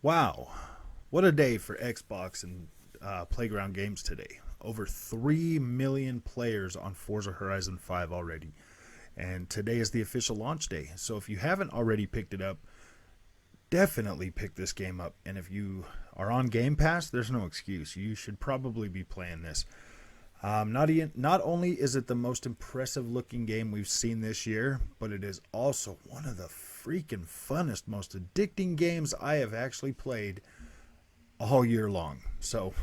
Wow, what a day for Xbox and Playground Games today. Over 3 million players on Forza Horizon 5 already. And today is the official launch day. So if you haven't already picked it up, definitely pick this game up. And if you are on Game Pass, there's no excuse. You should probably be playing this. Not only is it the most impressive looking game we've seen this year, but it is also one of the freaking funnest, most addicting games I have actually played all year long. So,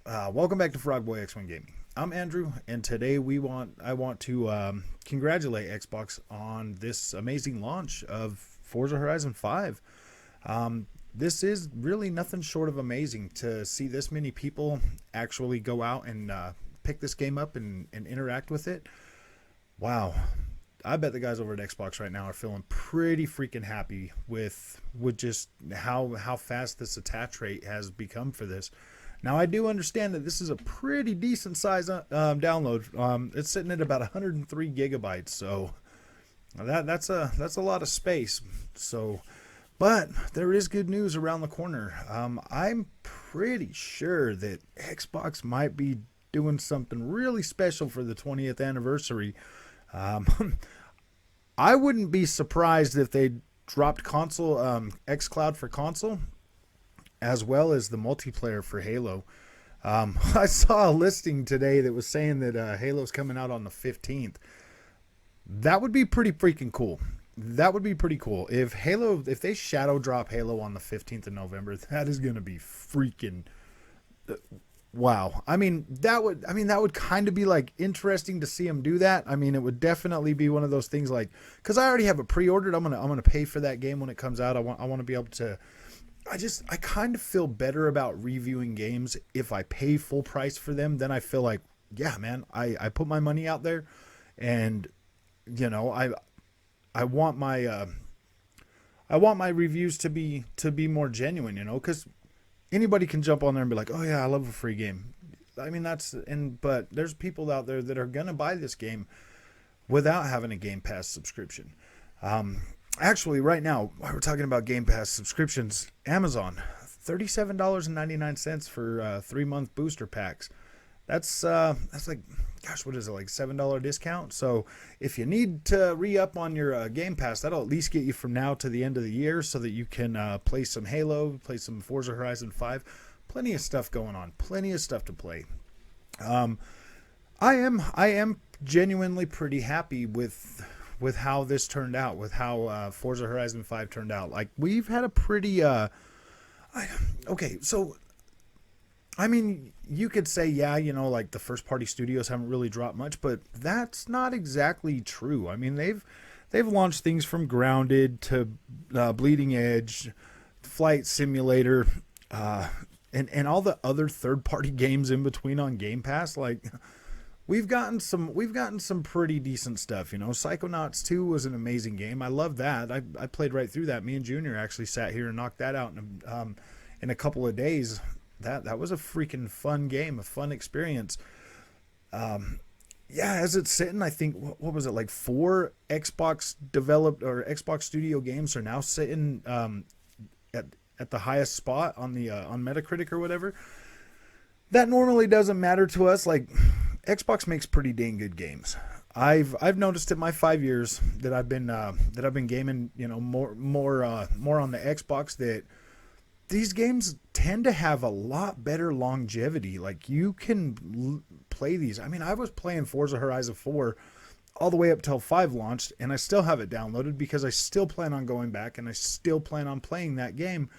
welcome back to Frogboy X1 Gaming. I'm Andrew, and today I want to congratulate Xbox on this amazing launch of Forza Horizon 5. This is really nothing short of amazing to see this many people actually go out and pick this game up and interact with it. Wow. I bet the guys over at Xbox right now are feeling pretty freaking happy with just how fast this attach rate has become for this. Now, I do understand that this is a pretty decent size download. It's sitting at about 103 gigabytes, so that's a lot of space. So, but there is good news around the corner. I'm pretty sure that Xbox might be doing something really special for the 20th anniversary. I wouldn't be surprised if they dropped console xCloud for console, as well as the multiplayer for Halo. I saw a listing today that was saying that Halo's coming out on the 15th. That would be pretty freaking cool. That would be pretty cool. If they shadow drop Halo on the 15th of November, that is going to be freaking wow. I mean, that would kind of be like interesting to see them do that. I mean, it would definitely be one of those things like, cuz I already have it pre-ordered. I'm going to pay for that game when it comes out. I want to be able to I kind of feel better about reviewing games if I pay full price for them. Then I feel like, yeah, man, I put my money out there, and you know, I want my reviews to be more genuine, you know, because anybody can jump on there and be like, oh yeah, I love a free game. I mean, but there's people out there that are gonna buy this game without having a Game Pass subscription. Actually, right now, while we're talking about Game Pass subscriptions, Amazon, $37.99 for 3-month booster packs. That's like, gosh, what is it, like $7 discount? So if you need to re-up on your Game Pass, that'll at least get you from now to the end of the year so that you can play some Halo, play some Forza Horizon 5. Plenty of stuff going on. Plenty of stuff to play. I am genuinely pretty happy with how this turned out, with how Forza Horizon 5 turned out. Like, we've had a pretty okay, so I mean, you could say, yeah, you know, like the first party studios haven't really dropped much, but that's not exactly true. I mean, they've launched things from Grounded to Bleeding Edge, Flight Simulator, and all the other third party games in between on Game Pass. Like, we've gotten some pretty decent stuff. You know, Psychonauts 2 was an amazing game. I love that. I played right through that. Me and Junior actually sat here and knocked that out in a couple of days. That was a freaking fun game, a fun experience. Yeah, as it's sitting, I think, what was it, like 4 Xbox developed or Xbox Studio games are now sitting at the highest spot on the on Metacritic or whatever. That normally doesn't matter to us. Like, Xbox makes pretty dang good games. I've noticed in my 5 years that I've been gaming, you know, more on the Xbox, that these games tend to have a lot better longevity. Like, you can play these. I mean, I was playing Forza Horizon 4 all the way up till 5 launched, and I still have it downloaded because I still plan on going back and I still plan on playing that game,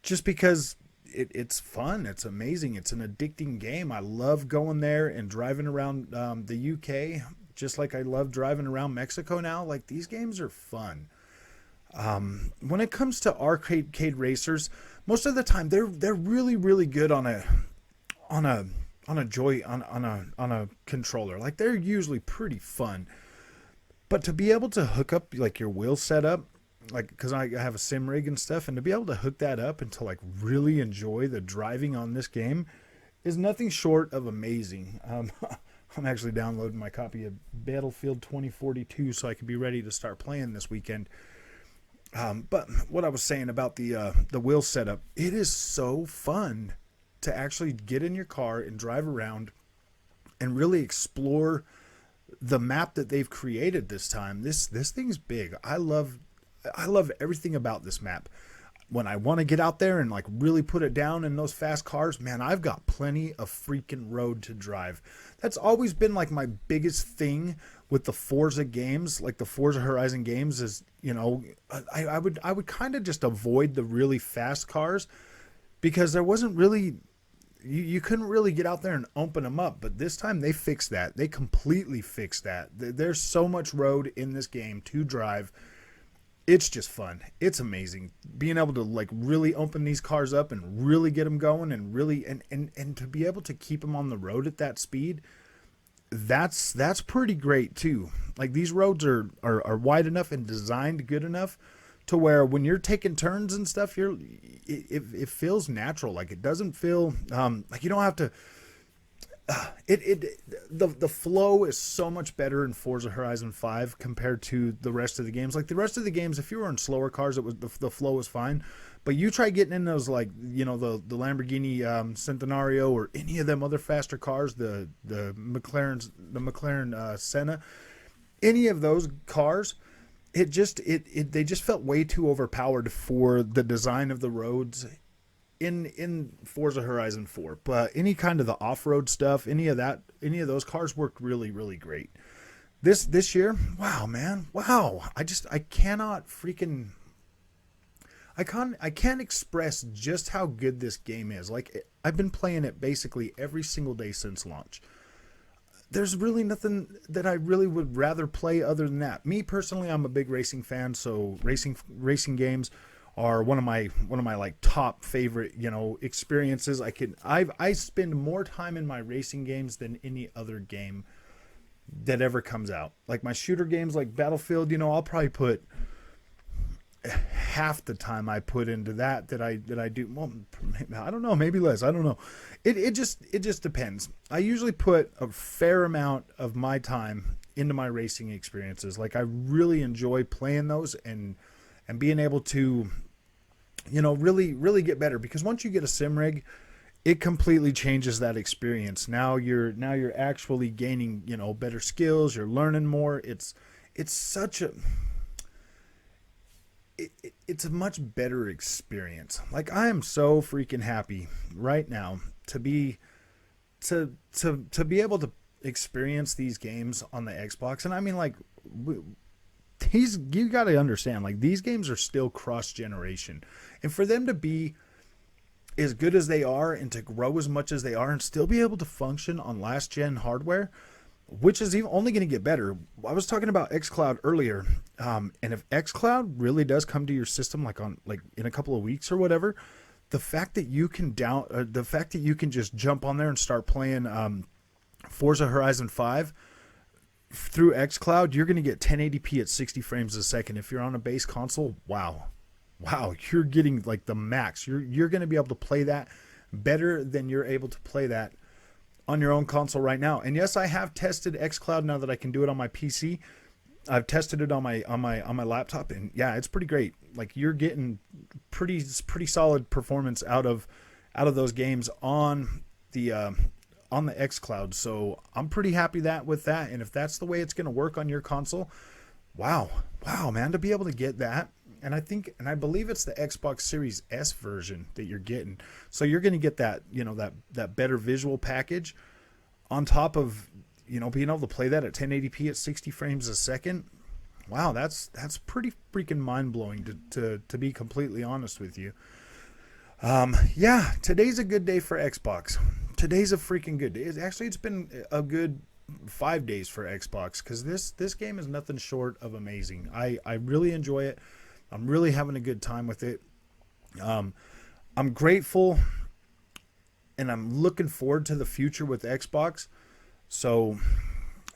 just because it's fun. It's amazing. It's an addicting game. I love going there and driving around the UK, just like I love driving around Mexico now. Like, these games are fun. When it comes to arcade racers, most of the time they're really, really good on a controller. Like, they're usually pretty fun. But to be able to hook up like your wheel setup, like, because I have a sim rig and stuff, and to be able to hook that up and to like really enjoy the driving on this game is nothing short of amazing. I'm actually downloading my copy of Battlefield 2042 so I can be ready to start playing this weekend. But what I was saying about the wheel setup, it is so fun to actually get in your car and drive around and really explore the map that they've created this time. This thing's big. I love everything about this map. When I want to get out there and like really put it down in those fast cars, man, I've got plenty of freaking road to drive. That's always been like my biggest thing with the Forza games, like the Forza Horizon games, is, you know, I would kind of just avoid the really fast cars because there wasn't really, you couldn't really get out there and open them up. But this time they fixed that. They completely fixed that. There's so much road in this game to drive. It's just fun. It's amazing being able to like really open these cars up and really get them going and really and to be able to keep them on the road at that speed. That's pretty great too. Like these roads are wide enough and designed good enough to where when you're taking turns and stuff, it feels natural. Like it doesn't feel like you don't have to. The flow is so much better in Forza Horizon 5 compared to the rest of the games. Like the rest of the games, if you were in slower cars, it was the flow was fine. But you try getting in those, like, you know, the Lamborghini Centenario or any of them other faster cars, the McLaren Senna, any of those cars, they just felt way too overpowered for the design of the roads in Forza Horizon 4. But any kind of the off-road stuff, any of those cars worked really, really great. This year, wow, man. Wow. I can't express just how good this game is. Like I've been playing it basically every single day since launch. There's really nothing that I really would rather play other than that. Me personally, I'm a big racing fan, so racing games are one of my like top favorite, you know, experiences. I spend more time in my racing games than any other game that ever comes out. Like my shooter games like Battlefield, you know, I'll probably put half the time I put into that I do. Well, I don't know, maybe less. I don't know. It just depends. I usually put a fair amount of my time into my racing experiences. Like I really enjoy playing those and being able to, you know, really get better, because once you get a sim rig, it completely changes that experience. Now you're actually gaining, you know, better skills. You're learning more. It's a much better experience. Like I am so freaking happy right now to be able to experience these games on the Xbox. And I mean, like, you got to understand, like, these games are still cross generation, and for them to be as good as they are and to grow as much as they are and still be able to function on last gen hardware, which is even only going to get better. I was talking about xCloud earlier, and if xCloud really does come to your system like in a couple of weeks or whatever, the fact that you can just jump on there and start playing Forza Horizon 5 through xCloud, you're going to get 1080p at 60 frames a second. If you're on a base console, wow, you're getting like the max. You're going to be able to play that better than you're able to play that on your own console right now. And yes, I have tested xCloud now that I can do it on my PC. I've tested it on my laptop, and yeah, it's pretty great. Like you're getting pretty solid performance out of those games on the xCloud. So I'm pretty happy with that. And if that's the way it's going to work on your console, wow, man, to be able to get that. And I believe it's the Xbox Series S version that you're getting. So you're going to get that, you know, that better visual package on top of, you know, being able to play that at 1080p at 60 frames a second. Wow, that's pretty freaking mind-blowing to be completely honest with you. Yeah, today's a good day for Xbox. Today's a freaking good day. It's been a good 5 days for Xbox, because this game is nothing short of amazing. I really enjoy it. I'm really having a good time with it. I'm grateful, and I'm looking forward to the future with Xbox. So,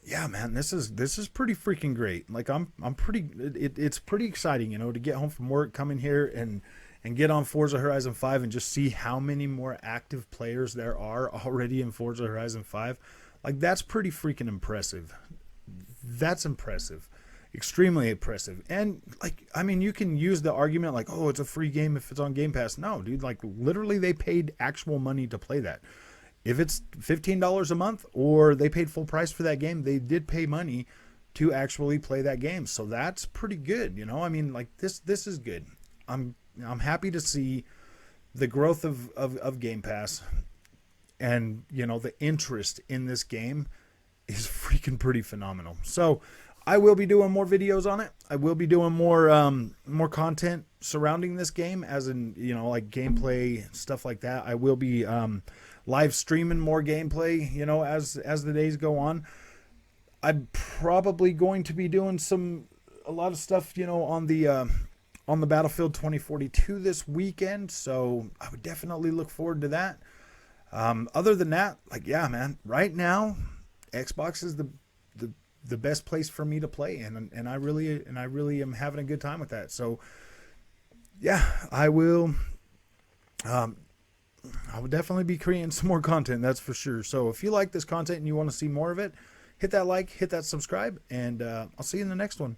yeah, man, this is pretty freaking great. Like it's pretty exciting, you know, to get home from work, come in here and and get on Forza Horizon 5 and just see how many more active players there are already in Forza Horizon 5, like that's pretty freaking impressive. That's impressive. Extremely impressive. And like, I mean, you can use the argument like, oh, it's a free game if it's on Game Pass. No, dude, like literally they paid actual money to play that. If it's $15 a month or they paid full price for that game, they did pay money to actually play that game. So that's pretty good, you know? I mean, like this is good. I'm happy to see the growth of Game Pass, and you know, the interest in this game is freaking pretty phenomenal. So I will be doing more videos on it. I will be doing more content surrounding this game, as in, you know, like gameplay, stuff like that. I will be live streaming more gameplay, you know, as the days go on. I'm probably going to be doing a lot of stuff, you know, on the Battlefield 2042 this weekend. So I would definitely look forward to that. Other than that, like, yeah, man, right now, Xbox is the best place for me to play, and I really am having a good time with that. So yeah, I will definitely be creating some more content, that's for sure. So if you like this content and you want to see more of it, hit that like, hit that subscribe, and I'll see you in the next one.